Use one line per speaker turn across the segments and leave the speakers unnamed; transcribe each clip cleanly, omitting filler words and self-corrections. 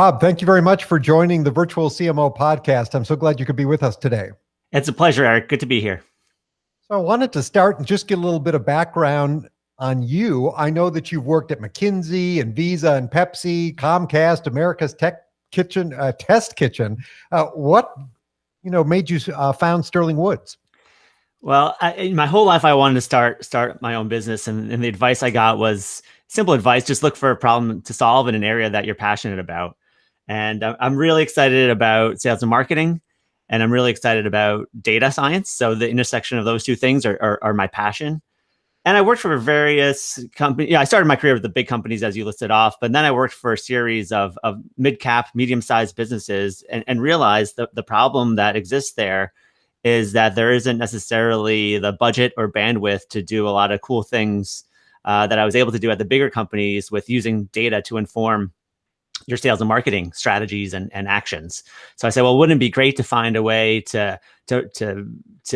Rob, thank you very much for joining the Virtual CMO podcast. I'm so glad you could be with us today.
It's a pleasure, Eric. Good to be here.
So I wanted to start and just get a little bit of background on you. I know that you've worked at McKinsey and Visa and Pepsi, Comcast, America's Test Kitchen. What made you found Sterling Woods?
Well, in my whole life, I wanted to start my own business, and the advice I got was simple advice: just look for a problem to solve in an area that you're passionate about. And I'm really excited about sales and marketing, and I'm really excited about data science. So the intersection of those two things are my passion. And I worked for various companies. I started my career with the big companies, as you listed off, but then I worked for a series of mid-cap, medium-sized businesses and realized the problem that exists there is that there isn't necessarily the budget or bandwidth to do a lot of cool things that I was able to do at the bigger companies with using data to inform your sales and marketing strategies and actions. So I said, well, wouldn't it be great to find a way to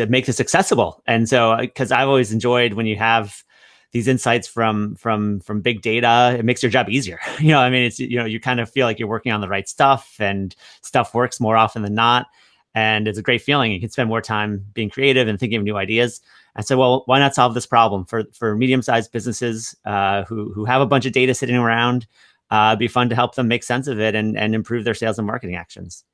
make this accessible? And so, because I've always enjoyed when you have these insights from big data, it makes your job easier. It's, you kind of feel like you're working on the right stuff and stuff works more often than not. And it's a great feeling. You can spend more time being creative and thinking of new ideas. And so, well, why not solve this problem for medium-sized businesses who have a bunch of data sitting around? It'd be fun to help them make sense of it and improve their sales and marketing actions.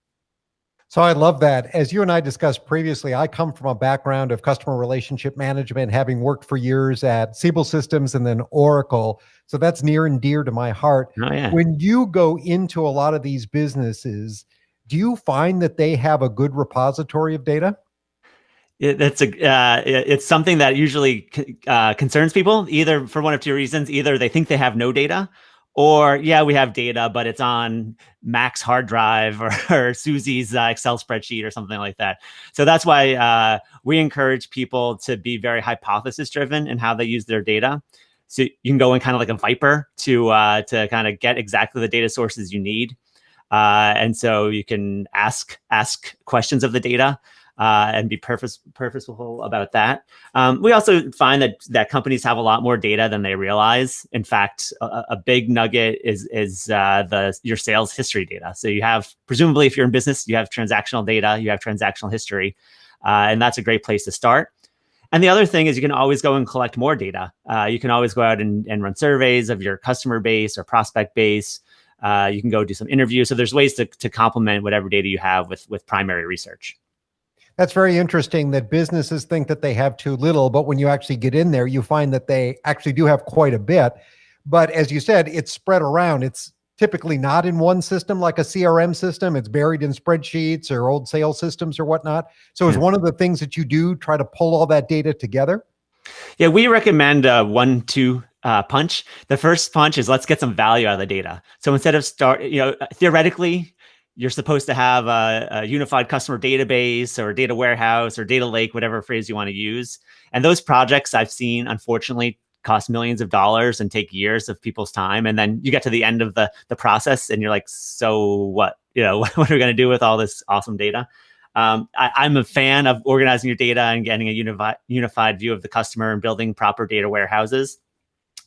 So I love that. As you and I discussed previously, I come from a background of customer relationship management, having worked for years at Siebel Systems and then Oracle. So that's near and dear to my heart.
Oh, yeah.
When you go into a lot of these businesses, do you find that they have a good repository of data?
It's something that usually concerns people, either for one of two reasons. Either they think they have no data, or, yeah, we have data, but it's on Mac's hard drive or Susie's Excel spreadsheet or something like that. So that's why we encourage people to be very hypothesis driven in how they use their data. So you can go in kind of like a Viper to kind of get exactly the data sources you need. And so you can ask questions of the data and be purposeful about that. We also find that companies have a lot more data than they realize. In fact, a big nugget is your sales history data. So you have, presumably, if you're in business, you have transactional data, you have transactional history, and that's a great place to start. And the other thing is you can always go and collect more data. You can always go out and run surveys of your customer base or prospect base. You can go do some interviews. So there's ways to complement whatever data you have with primary research.
That's very interesting that businesses think that they have too little, but when you actually get in there, you find that they actually do have quite a bit. But as you said, it's spread around. It's typically not in one system like a CRM system. It's buried in spreadsheets or old sales systems or whatnot. So is one of the things that you do try to pull all that data together?
Yeah, we recommend 1-2 punch. The first punch is let's get some value out of the data. So instead of theoretically, you're supposed to have a unified customer database or data warehouse or data lake, whatever phrase you want to use. And those projects I've seen, unfortunately, cost millions of dollars and take years of people's time. And then you get to the end of the process and you're like, so what? What are we going to do with all this awesome data? I'm a fan of organizing your data and getting a unified view of the customer and building proper data warehouses.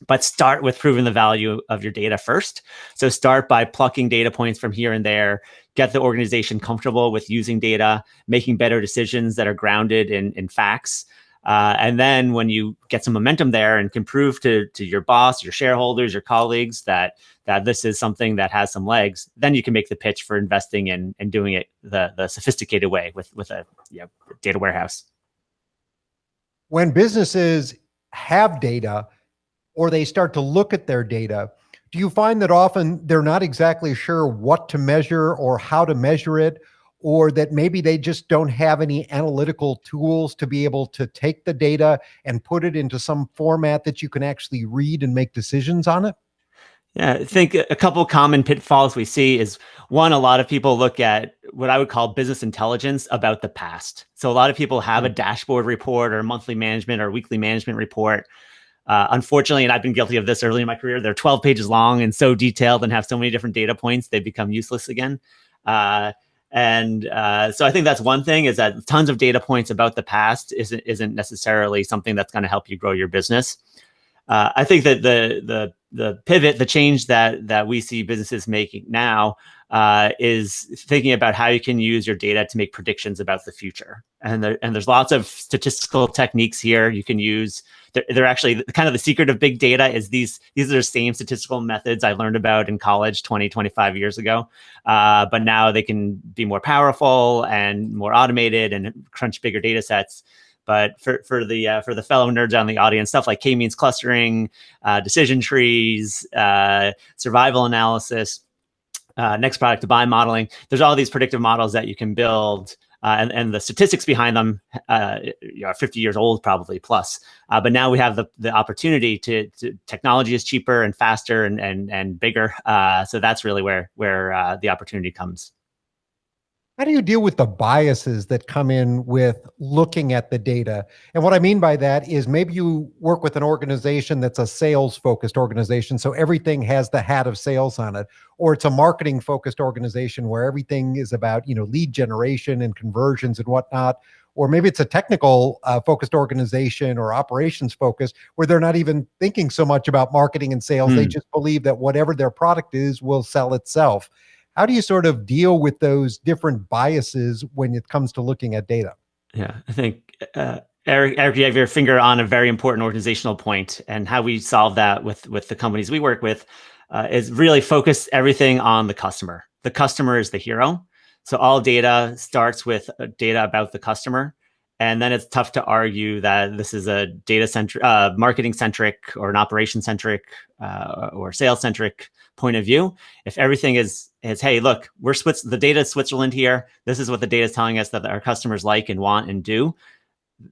But start with proving the value of your data first. So start by plucking data points from here and there, get the organization comfortable with using data, making better decisions that are grounded in facts. And then when you get some momentum there and can prove to your boss, your shareholders, your colleagues that this is something that has some legs, then you can make the pitch for investing in and doing it the sophisticated way with a data warehouse.
When businesses have data, or they start to look at their data, do you find that often they're not exactly sure what to measure or how to measure it, or that maybe they just don't have any analytical tools to be able to take the data and put it into some format that you can actually read and make decisions on it?
Yeah, I think a couple of common pitfalls we see is, one, a lot of people look at what I would call business intelligence about the past. So a lot of people have a dashboard report or a monthly management or weekly management report. Unfortunately, and I've been guilty of this early in my career, they're 12 pages long and so detailed and have so many different data points, they become useless again. So I think that's one thing, is that tons of data points about the past isn't necessarily something that's going to help you grow your business. I think that the the pivot, the change that we see businesses making now is thinking about how you can use your data to make predictions about the future. And there's lots of statistical techniques here you can use. They're actually kind of the secret of big data is these are the same statistical methods I learned about in college 25 years ago. But now they can be more powerful and more automated and crunch bigger data sets. But for the fellow nerds on the audience, stuff like k-means clustering, decision trees, survival analysis, next product to buy modeling. There's all these predictive models that you can build, and the statistics behind them are 50 years old, probably plus. But now we have the opportunity to technology is cheaper and faster and bigger. So that's really where the opportunity comes.
How do you deal with the biases that come in with looking at the data? And what I mean by that is maybe you work with an organization that's a sales-focused organization, so everything has the hat of sales on it, or it's a marketing-focused organization where everything is about, lead generation and conversions and whatnot, or maybe it's a technical focused organization or operations focused where they're not even thinking so much about marketing and sales. They just believe that whatever their product is will sell itself. How do you sort of deal with those different biases when it comes to looking at data?
Yeah, I think, Eric, you have your finger on a very important organizational point, and how we solve that with the companies we work with is really focus everything on the customer. The customer is the hero. So all data starts with data about the customer. And then it's tough to argue that this is a data-centric, marketing-centric, or an operation-centric, or sales-centric point of view. If everything is hey, look, the data is Switzerland here. This is what the data is telling us that our customers like and want and do.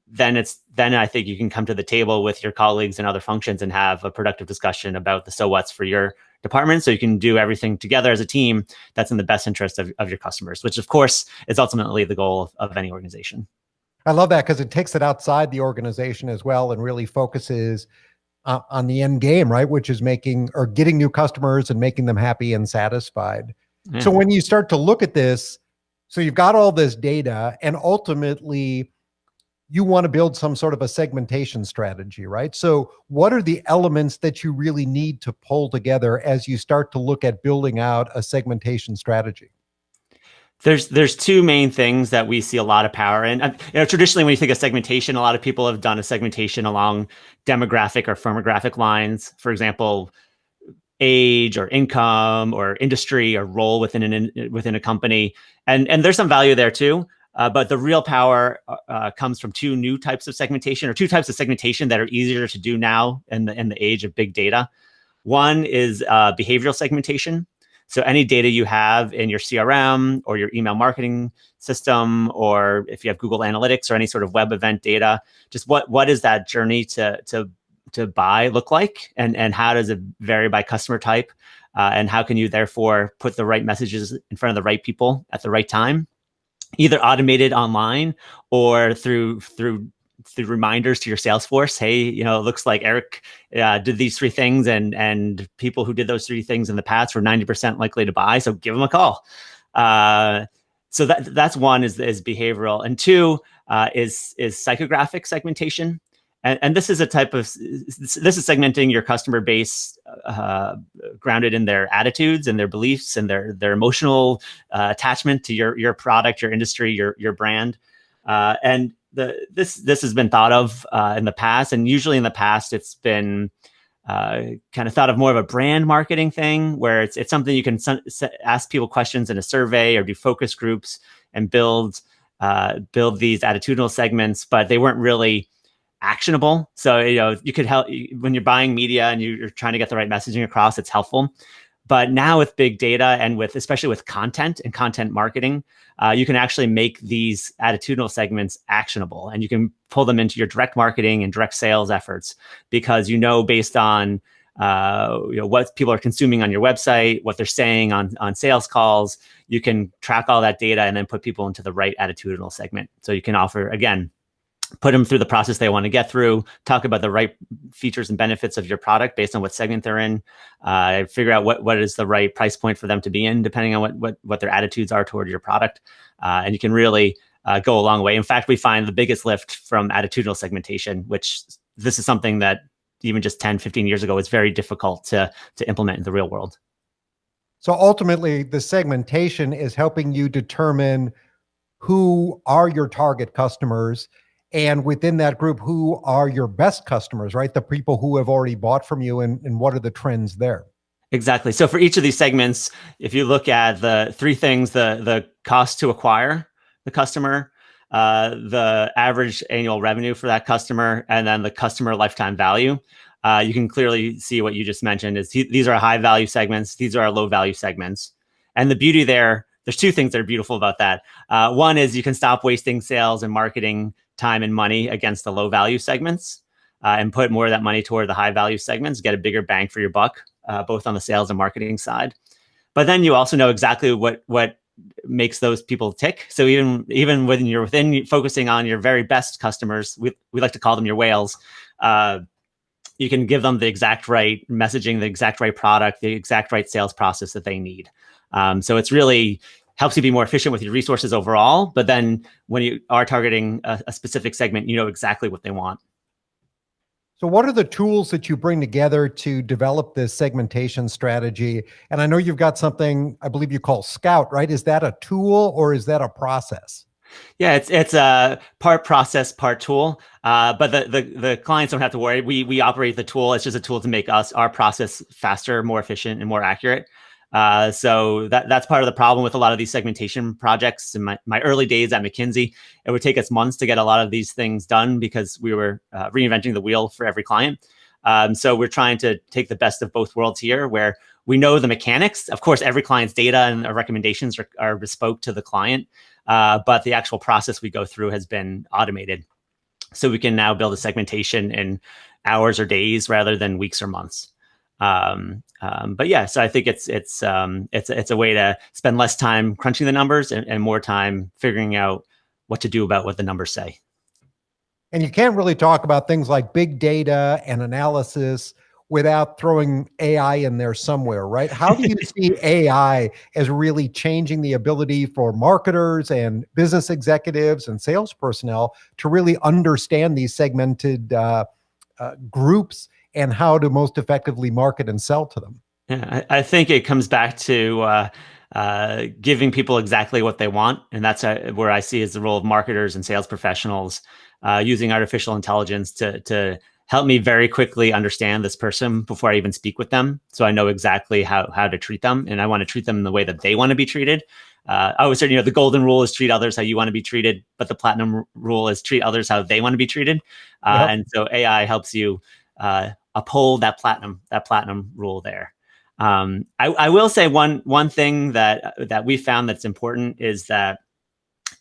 Then I think you can come to the table with your colleagues and other functions and have a productive discussion about the so what's for your department, so you can do everything together as a team that's in the best interest of your customers, which of course is ultimately the goal of any organization.
I love that because it takes it outside the organization as well and really focuses on the end game, right? Which is getting new customers and making them happy and satisfied. Yeah. So when you start to look at this, so you've got all this data and ultimately you want to build some sort of a segmentation strategy, right? So what are the elements that you really need to pull together as you start to look at building out a segmentation strategy?
There's two main things that we see a lot of power in. Traditionally, when you think of segmentation, a lot of people have done a segmentation along demographic or firmographic lines. For example, age or income or industry or role within a company, and there's some value there too. But the real power comes from two new types of segmentation, or two types of segmentation that are easier to do now in the age of big data. One is behavioral segmentation. So any data you have in your CRM or your email marketing system, or if you have Google Analytics or any sort of web event data, just what is that journey to buy look like, and how does it vary by customer type, and how can you therefore put the right messages in front of the right people at the right time, either automated online or through reminders to your Salesforce. Hey, it looks like Eric did these three things, and people who did those three things in the past were 90% likely to buy, so give them a call. So that's one is behavioral, and two is psychographic segmentation. And this is this is segmenting your customer base grounded in their attitudes and their beliefs and their emotional attachment to your product, your industry, your brand. And this has been thought of in the past, and usually in the past it's been kind of thought of more of a brand marketing thing, where it's something you can ask people questions in a survey or do focus groups and build these attitudinal segments, but they weren't really actionable. So you could help when you're buying media and you're trying to get the right messaging across. It's helpful. But now with big data and especially with content and content marketing, you can actually make these attitudinal segments actionable, and you can pull them into your direct marketing and direct sales efforts, because based on what people are consuming on your website, what they're saying on sales calls, you can track all that data and then put people into the right attitudinal segment. So you can offer, again, put them through the process they want to get through, talk about the right features and benefits of your product based on what segment they're in, figure out what is the right price point for them to be in, depending on what their attitudes are toward your product. And you can really go a long way. In fact, we find the biggest lift from attitudinal segmentation, which this is something that even just 10, 15 years ago, it's very difficult to implement in the real world.
So ultimately, the segmentation is helping you determine who are your target customers, and within that group, who are your best customers, right? The people who have already bought from you, and what are the trends there?
Exactly. So for each of these segments, if you look at the three things, the cost to acquire the customer, the average annual revenue for that customer, and then the customer lifetime value, you can clearly see what you just mentioned is these are high value segments. These are our low value segments. And the beauty there's two things that are beautiful about that. One is you can stop wasting sales and marketing time and money against the low value segments and put more of that money toward the high value segments, get a bigger bang for your buck, both on the sales and marketing side. But then you also know exactly what makes those people tick. So even when you're focusing on your very best customers, we like to call them your whales. You can give them the exact right messaging, the exact right product, the exact right sales process that they need. So it's really helps you be more efficient with your resources overall. But then when you are targeting a specific segment, you know exactly what they want.
So what are the tools that you bring together to develop this segmentation strategy? And I know you've got something, I believe you call Scout, right? Is that a tool or is that a process?
Yeah, it's a part process, part tool. But the clients don't have to worry. We operate the tool. It's just a tool to make our process faster, more efficient, and more accurate. So that's part of the problem with a lot of these segmentation projects. In my early days at McKinsey, it would take us months to get a lot of these things done because we were reinventing the wheel for every client. So we're trying to take the best of both worlds here, where we know the mechanics. Of course, every client's data and our recommendations are bespoke to the client, but the actual process we go through has been automated. So we can now build a segmentation in hours or days rather than weeks or months. But yeah, so I think it's a way to spend less time crunching the numbers and more time figuring out what to do about what the numbers say.
And you can't really talk about things like big data and analysis without throwing AI in there somewhere, right? How do you see AI as really changing the ability for marketers and business executives and sales personnel to really understand these segmented groups and how to most effectively market and sell to them?
Yeah, I think it comes back to giving people exactly what they want. And that's where I see is the role of marketers and sales professionals using artificial intelligence to help me very quickly understand this person before I even speak with them. So I know exactly how to treat them. And I want to treat them in the way that they want to be treated. I always say, the golden rule is treat others how you want to be treated, but the platinum rule is treat others how they want to be treated.
Yep.
And so AI helps you uphold that platinum rule there. I will say one thing that we found that's important is that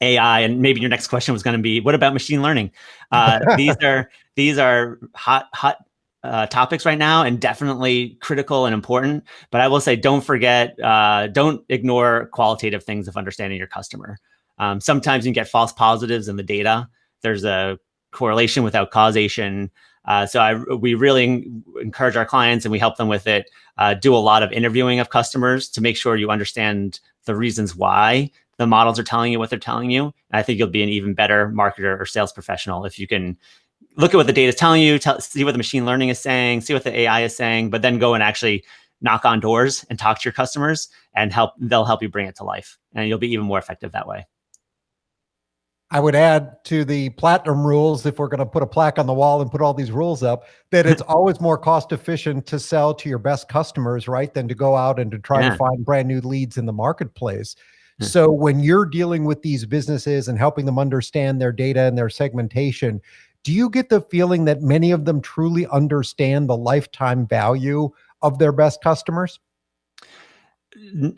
AI, and maybe your next question was going to be, what about machine learning? These are hot topics right now, and definitely critical and important. But I will say, don't ignore qualitative things of understanding your customer. Sometimes you can get false positives in the data. There's a correlation without causation. So we really encourage our clients, and we help them with it, do a lot of interviewing of customers to make sure you understand the reasons why the models are telling you what they're telling you. And I think you'll be an even better marketer or sales professional if you can look at what the data is telling you, see what the machine learning is saying, see what the AI is saying, but then go and actually knock on doors and talk to your customers, and they'll help you bring it to life. And you'll be even more effective that way.
I would add to the platinum rules, if we're going to put a plaque on the wall and put all these rules up, that it's always more cost efficient to sell to your best customers, right, than to go out and to try to find brand new leads in the marketplace. So when you're dealing with these businesses and helping them understand their data and their segmentation, do you get the feeling that many of them truly understand the lifetime value of their best customers?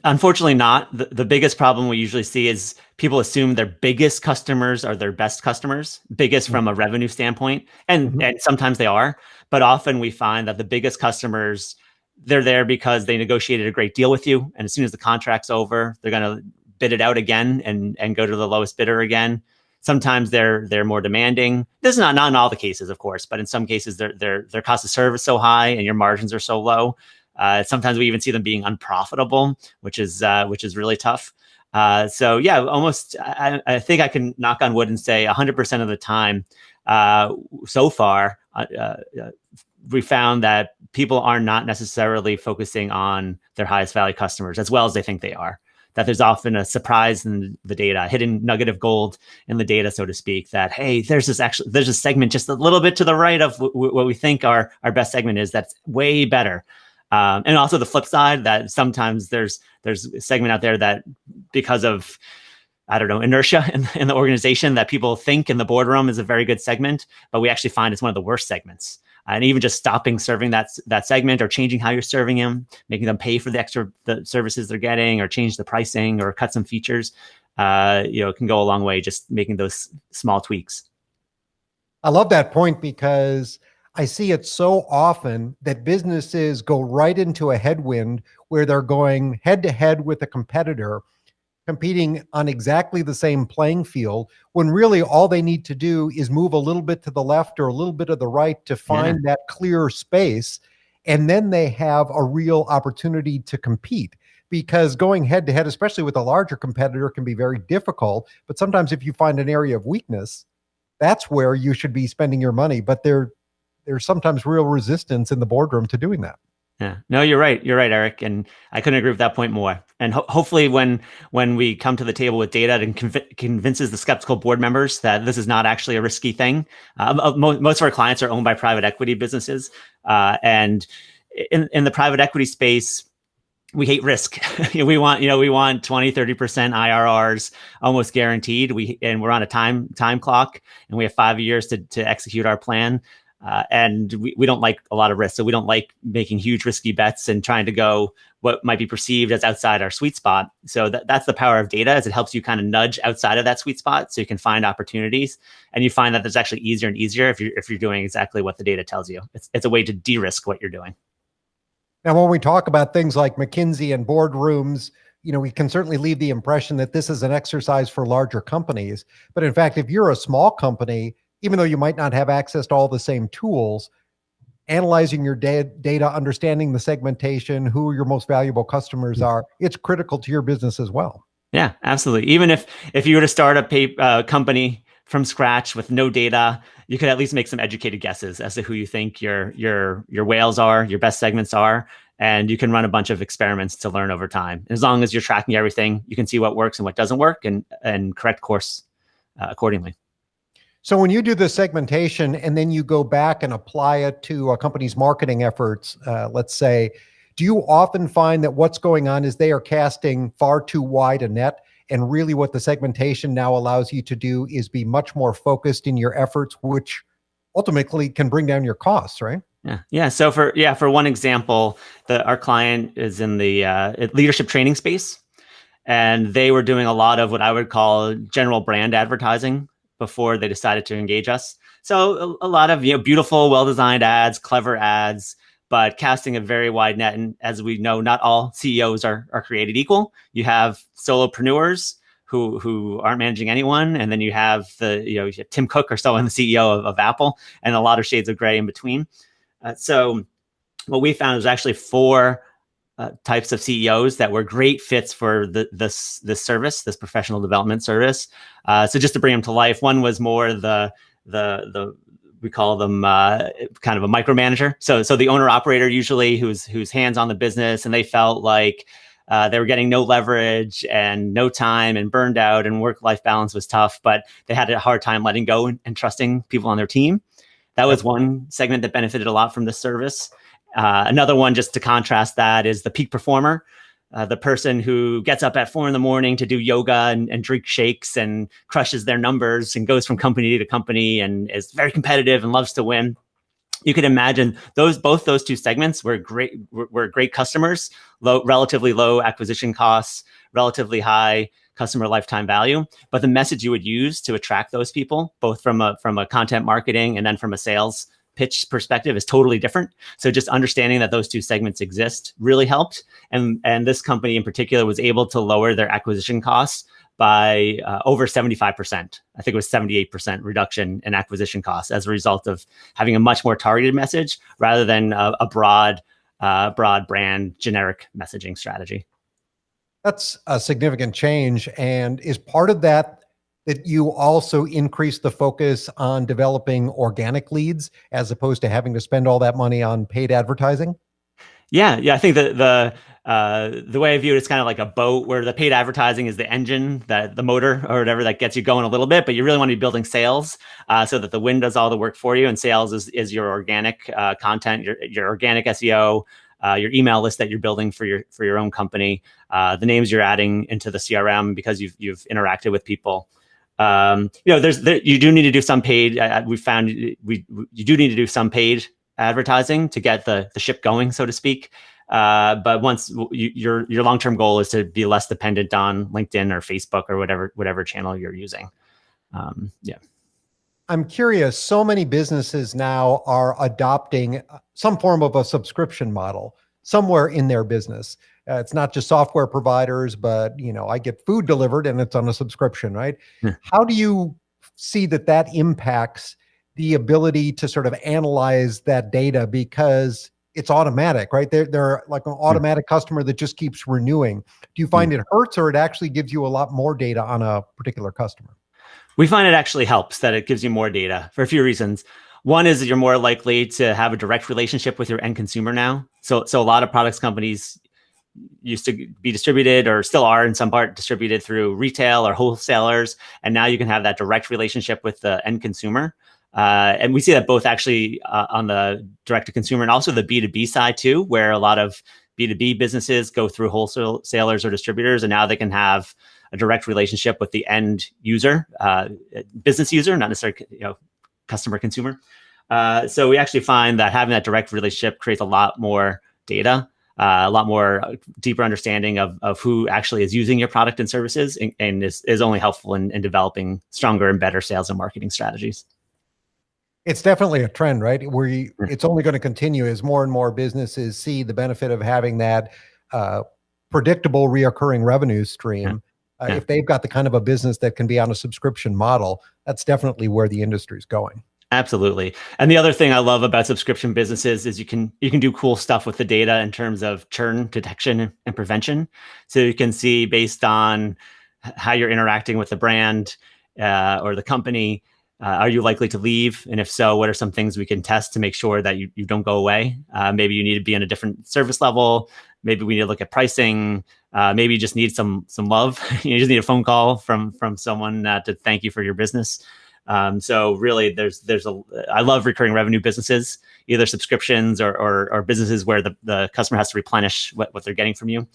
Unfortunately not. The biggest problem we usually see is people assume their biggest customers are their best customers, biggest from a revenue standpoint. And sometimes they are, but often we find that the biggest customers, they're there because they negotiated a great deal with you. And as soon as the contract's over, they're going to bid it out again and go to the lowest bidder again. Sometimes they're more demanding. This is not in all the cases, of course, but in some cases their cost of service is so high and your margins are so low. Sometimes we even see them being unprofitable, which is really tough. So yeah, almost, I think I can knock on wood and say 100% of the time so far, we found that people are not necessarily focusing on their highest value customers as well as they think they are. That there's often a surprise in the data, a hidden nugget of gold in the data, so to speak, that, hey, there's a segment just a little bit to the right of what we think our best segment is that's way better. And also the flip side, that sometimes there's a segment out there that, because of, I don't know, inertia in the organization, that people think in the boardroom is a very good segment, but we actually find it's one of the worst segments. And even just stopping serving that segment, or changing how you're serving them, making them pay for the services they're getting, or change the pricing, or cut some features, can go a long way, just making those small tweaks.
I love that point, because I see it so often that businesses go right into a headwind where they're going head to head with a competitor, competing on exactly the same playing field, when really all they need to do is move a little bit to the left or a little bit of the right to find that clear space. And then they have a real opportunity to compete, because going head to head, especially with a larger competitor, can be very difficult. But sometimes if you find an area of weakness, that's where you should be spending your money. But there's sometimes real resistance in the boardroom to doing that.
Yeah, no, you're right. You're right, Eric. And I couldn't agree with that point more. And hopefully when we come to the table with data and convinces the skeptical board members that this is not actually a risky thing. Most of our clients are owned by private equity businesses. And in the private equity space, we hate risk. we want 20, 30% IRRs almost guaranteed. We're on a time clock, and we have 5 years to execute our plan. And we don't like a lot of risk. So we don't like making huge risky bets and trying to go what might be perceived as outside our sweet spot. So that's the power of data, is it helps you kind of nudge outside of that sweet spot so you can find opportunities. And you find that there's actually easier and easier if you're doing exactly what the data tells you. It's a way to de-risk what you're doing.
Now, when we talk about things like McKinsey and boardrooms, we can certainly leave the impression that this is an exercise for larger companies. But in fact, if you're a small company, even though you might not have access to all the same tools, analyzing your data, understanding the segmentation, who your most valuable customers are, it's critical to your business as well.
Yeah, absolutely. Even if you were to start a company from scratch with no data, you could at least make some educated guesses as to who you think your whales are, your best segments are, and you can run a bunch of experiments to learn over time. As long as you're tracking everything, you can see what works and what doesn't work, and correct course accordingly.
So when you do the segmentation and then you go back and apply it to a company's marketing efforts, let's say, do you often find that what's going on is they are casting far too wide a net, and really what the segmentation now allows you to do is be much more focused in your efforts, which ultimately can bring down your costs, right?
Yeah. So for one example, our client is in the leadership training space, and they were doing a lot of what I would call general brand advertising before they decided to engage us. So a lot of beautiful, well-designed ads, clever ads, but casting a very wide net. And as we know, not all CEOs are created equal. You have solopreneurs who aren't managing anyone, and then you have you have Tim Cook or someone, the CEO of Apple, and a lot of shades of gray in between. So what we found was actually 4 types of CEOs that were great fits for this service, this professional development service. So just to bring them to life, one was more the we call them kind of a micromanager. So the owner operator, usually who's hands on the business, and they felt like they were getting no leverage and no time, and burned out, and work-life balance was tough, but they had a hard time letting go and trusting people on their team. That was one segment that benefited a lot from this service. Another one, just to contrast that, is the peak performer, the person who gets up at 4 a.m. to do yoga and drink shakes and crushes their numbers and goes from company to company and is very competitive and loves to win. You could imagine both those 2 segments were great customers, relatively low acquisition costs, relatively high customer lifetime value. But the message you would use to attract those people, both from a content marketing and then from a sales pitch perspective, is totally different. So just understanding that those 2 segments exist really helped. And this company in particular was able to lower their acquisition costs by over 75%. I think it was 78% reduction in acquisition costs as a result of having a much more targeted message rather than a broad brand generic messaging strategy.
That's a significant change. And is part of that that you also increase the focus on developing organic leads as opposed to having to spend all that money on paid advertising?
Yeah. I think that the way I view it is kind of like a boat where the paid advertising is the engine, that the motor or whatever that gets you going a little bit, but you really want to be building sales so that the wind does all the work for you. And sales is your organic content, your organic SEO, your email list that you're building for your own company, the names you're adding into the CRM because you've interacted with people. You do need to do some paid. We found you do need to do some paid advertising to get the ship going, so to speak. But once your long-term goal is to be less dependent on LinkedIn or Facebook or whatever channel you're using. Yeah.
I'm curious, so many businesses now are adopting some form of a subscription model somewhere in their business. It's not just software providers, but I get food delivered and it's on a subscription, right?
Yeah.
How do you see that impacts the ability to sort of analyze that data, because it's automatic, right? They're like an automatic customer that just keeps renewing. Do you find it hurts, or it actually gives you a lot more data on a particular customer?
We find it actually helps, that it gives you more data for a few reasons. One is that you're more likely to have a direct relationship with your end consumer now. So a lot of products companies used to be distributed, or still are in some part distributed through retail or wholesalers. And now you can have that direct relationship with the end consumer. And we see that both actually on the direct to consumer and also the B2B side too, where a lot of B2B businesses go through wholesalers or distributors, and now they can have a direct relationship with the end user, business user, not necessarily customer consumer. So we actually find that having that direct relationship creates a lot more data, a lot more deeper understanding of who actually is using your product and services, and is only helpful in developing stronger and better sales and marketing strategies.
It's definitely a trend, right? It's only going to continue as more and more businesses see the benefit of having that predictable, reoccurring revenue stream. If they've got the kind of a business that can be on a subscription model, that's definitely where the industry is going.
Absolutely. And the other thing I love about subscription businesses is you can do cool stuff with the data in terms of churn detection and prevention. So you can see, based on how you're interacting with the brand or the company, are you likely to leave? And if so, what are some things we can test to make sure that you don't go away? Maybe you need to be on a different service level. Maybe we need to look at pricing. Maybe you just need some love. You just need a phone call from someone to thank you for your business. So really, I love recurring revenue businesses, either subscriptions or businesses where the customer has to replenish what they're getting from you.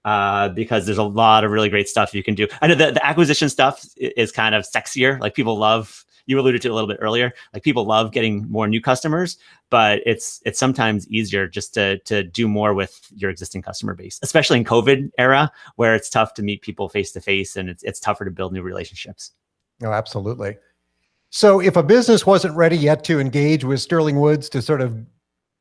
Because there's a lot of really great stuff you can do. I know the acquisition stuff is kind of sexier. Like, people love, you alluded to it a little bit earlier, like people love getting more new customers, but it's sometimes easier just to do more with your existing customer base, especially in COVID era, where it's tough to meet people face to face, and it's tougher to build new relationships.
Oh, absolutely. So if a business wasn't ready yet to engage with Sterling Woods to sort of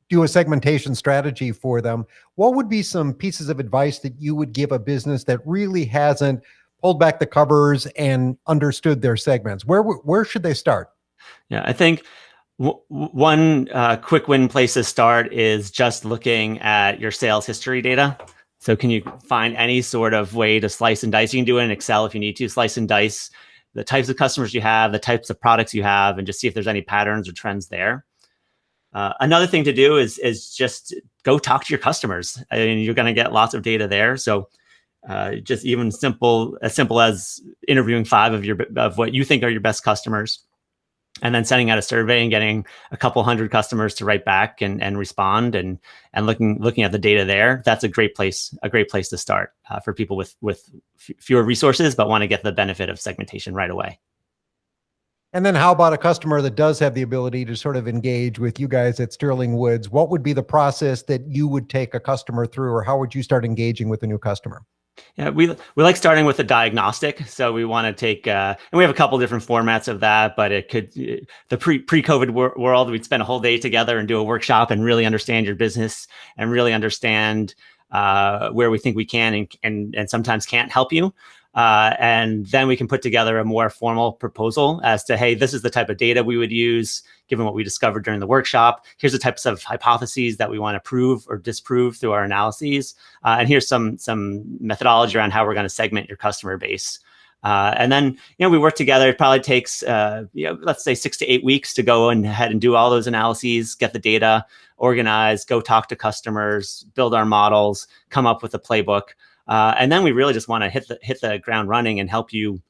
do a segmentation strategy for them, what would be some pieces of advice that you would give a business that really hasn't pulled back the covers and understood their segments? Where should they start?
Yeah, I think one quick win place to start is just looking at your sales history data. So can you find any sort of way to slice and dice? You can do it in Excel if you need to, slice and dice the types of customers you have, the types of products you have, and just see if there's any patterns or trends there. Another thing to do is just go talk to your customers. I mean, you're going to get lots of data there. So just even as simple as interviewing 5 of what you think are your best customers, and then sending out a survey and getting a couple hundred customers to write back and respond, and looking at the data there. That's a great place to start for people with fewer resources but want to get the benefit of segmentation right away.
And then how about a customer that does have the ability to sort of engage with you guys at Sterling Woods? What would be the process that you would take a customer through, or how would you start engaging with a new customer?
Yeah, we like starting with a diagnostic. So we want to take, and we have a couple different formats of that, but it could, the pre-COVID world, we'd spend a whole day together and do a workshop and really understand your business and really understand where we think we can and sometimes can't help you. And then we can put together a more formal proposal as to, hey, this is the type of data we would use given what we discovered during the workshop. Here's the types of hypotheses that we want to prove or disprove through our analyses. And here's some methodology around how we're going to segment your customer base. And then, we work together. It probably takes, let's say 6 to 8 weeks to go ahead and do all those analyses, get the data organized, go talk to customers, build our models, come up with a playbook. And then we really just want to hit the ground running and help you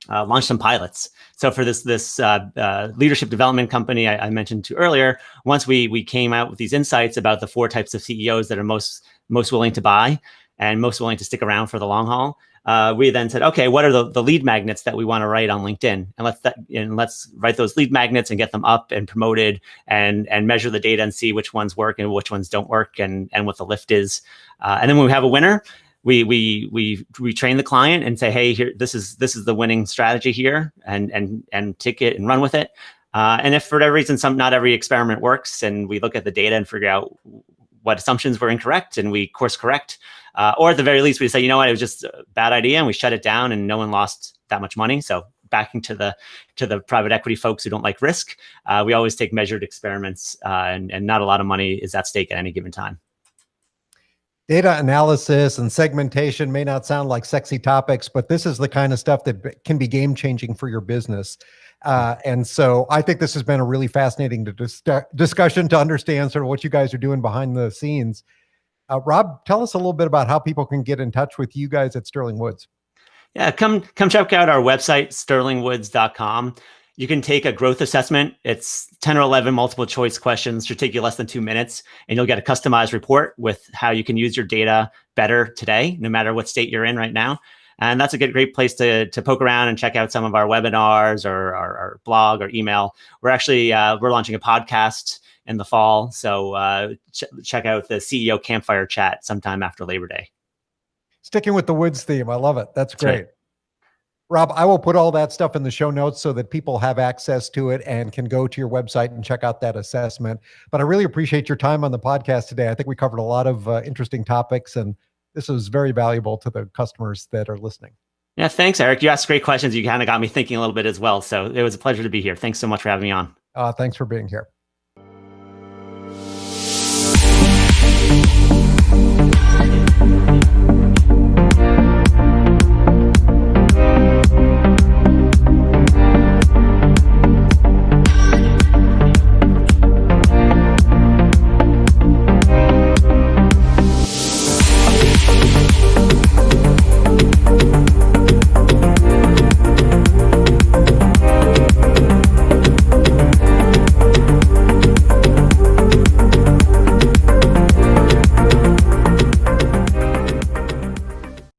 launch some pilots. So for this leadership development company I mentioned to earlier, once we came out with these insights about the 4 types of CEOs that are most willing to buy and most willing to stick around for the long haul, we then said, okay, what are the lead magnets that we want to write on LinkedIn? And let's write those lead magnets and get them up and promoted and measure the data and see which ones work and which ones don't work and what the lift is. And then when we have a winner, we train the client and say, hey, here, this is the winning strategy here, and take it and run with it. And if for whatever reason not every experiment works, and we look at the data and figure out what assumptions were incorrect and we course correct, or at the very least we say, you know what, it was just a bad idea and we shut it down and no one lost that much money. So backing to the private equity folks who don't like risk, we always take measured experiments, and not a lot of money is at stake at any given time.
Data analysis and segmentation may not sound like sexy topics, but this is the kind of stuff that can be game-changing for your business. And so I think this has been a really fascinating discussion to understand sort of what you guys are doing behind the scenes. Rob, tell us a little bit about how people can get in touch with you guys at Sterling Woods.
Yeah, come check out our website, sterlingwoods.com. You can take a growth assessment. It's 10 or 11 multiple choice questions. Should take you less than 2 minutes, and you'll get a customized report with how you can use your data better today, no matter what state you're in right now. And that's a great place to poke around and check out some of our webinars or our blog or email. We're actually we're launching a podcast in the fall, so check out the CEO Campfire Chat sometime after Labor Day.
Sticking with the Woods theme, I love it. That's great.
Right.
Rob, I will put all that stuff in the show notes so that people have access to it and can go to your website and check out that assessment. But I really appreciate your time on the podcast today. I think we covered a lot of interesting topics, and this was very valuable to the customers that are listening. Yeah,
thanks, Eric. You asked great questions. You kind of got me thinking a little bit as well. So it was a pleasure to be here. Thanks so much for having me on.
Thanks for being here.